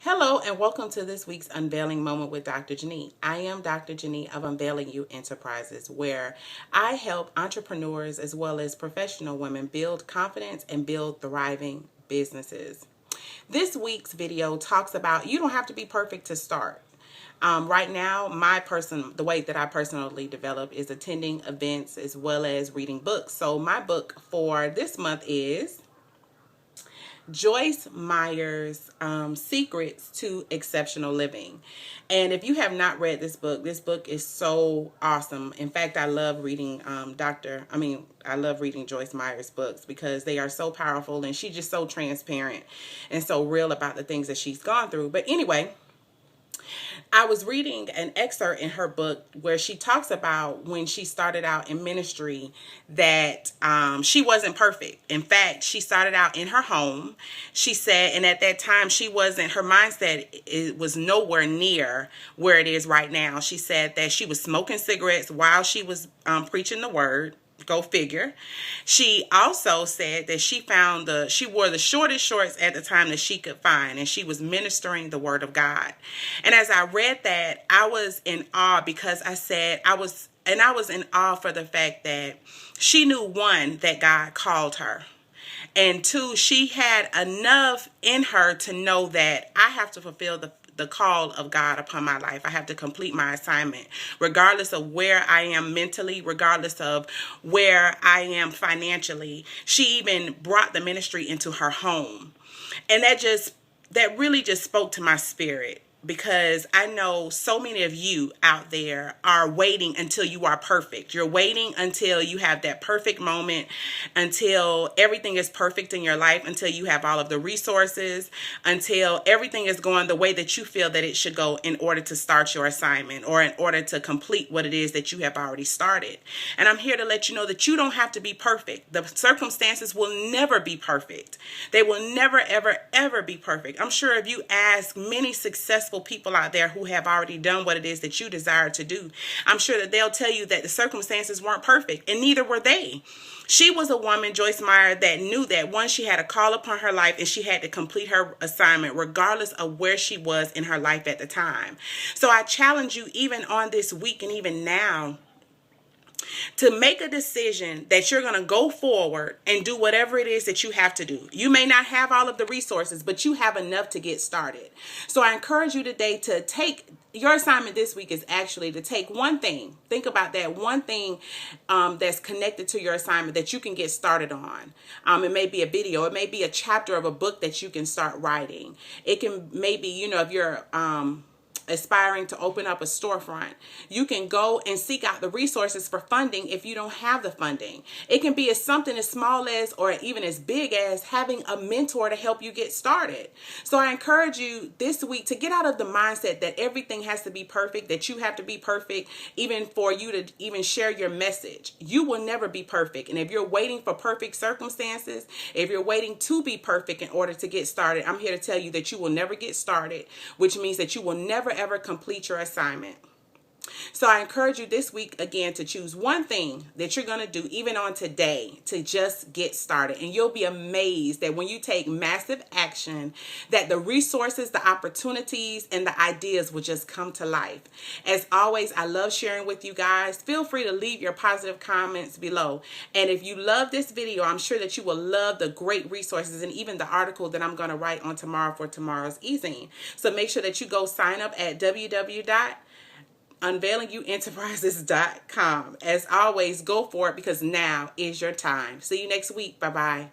Hello and welcome to this week's Unveiling Moment with Dr. JaNee. I am Dr. JaNee of Unveiling You Enterprises, where I help entrepreneurs as well as professional women build confidence and build thriving businesses. This week's video talks about you don't have to be perfect to start. Right now, the way that I personally develop is attending events as well as reading books. So my book for this month is Joyce Meyer's Secrets to Exceptional Living. And if you have not read this book is so awesome. In fact, I love reading I love reading Joyce Meyer's books because they are so powerful and she's just so transparent and so real about the things that she's gone through. But anyway, I was reading an excerpt in her book where she talks about when she started out in ministry that she wasn't perfect. In fact, she started out in her home. She said, and at that time, her mindset it was nowhere near where it is right now. She said that she was smoking cigarettes while she was preaching the word. Go figure. She also said that she wore the shortest shorts at the time that she could find, and she was ministering the word of God. And as I read that, I was in awe because I was in awe for the fact that she knew, one, that God called her. And two, she had enough in her to know that I have to fulfill the call of God upon my life. I have to complete my assignment, regardless of where I am mentally, regardless of where I am financially. She even brought the ministry into her home. And that really just spoke to my spirit. Because I know so many of you out there are waiting until you are perfect. You're waiting until you have that perfect moment, until everything is perfect in your life, until you have all of the resources, until everything is going the way that you feel that it should go in order to start your assignment or in order to complete what it is that you have already started. And I'm here to let you know that you don't have to be perfect. The circumstances will never be perfect. They will never, ever, ever be perfect. I'm sure if you ask many successful people out there who have already done what it is that you desire to do, I'm sure that they'll tell you that the circumstances weren't perfect, and neither were they. She was a woman, Joyce Meyer, that knew that once she had a call upon her life and she had to complete her assignment regardless of where she was in her life at the time. So I challenge you, even on this week and even now, to make a decision that you're going to go forward and do whatever it is that you have to do. You may not have all of the resources, but you have enough to get started. So I encourage you today to take your assignment this week is actually to take one thing. Think about that one thing that's connected to your assignment that you can get started on. It may be a video. It may be a chapter of a book that you can start writing. It can maybe, if you're aspiring to open up a storefront, you can go and seek out the resources for funding if you don't have the funding. It can be something as small as, or even as big as, having a mentor to help you get started. So I encourage you this week to get out of the mindset that everything has to be perfect, that you have to be perfect even for you to even share your message. You will never be perfect. And if you're waiting for perfect circumstances, if you're waiting to be perfect in order to get started, I'm here to tell you that you will never get started, which means that you will never ever complete your assignment. So I encourage you this week again to choose one thing that you're going to do even on today to just get started. And you'll be amazed that when you take massive action, that the resources, the opportunities, and the ideas will just come to life. As always, I love sharing with you guys. Feel free to leave your positive comments below. And if you love this video, I'm sure that you will love the great resources and even the article that I'm going to write on tomorrow for tomorrow's ezine. So make sure that you go sign up at www.unveilingyouenterprises.com. As always, go for it because now is your time. See you next week. Bye-bye.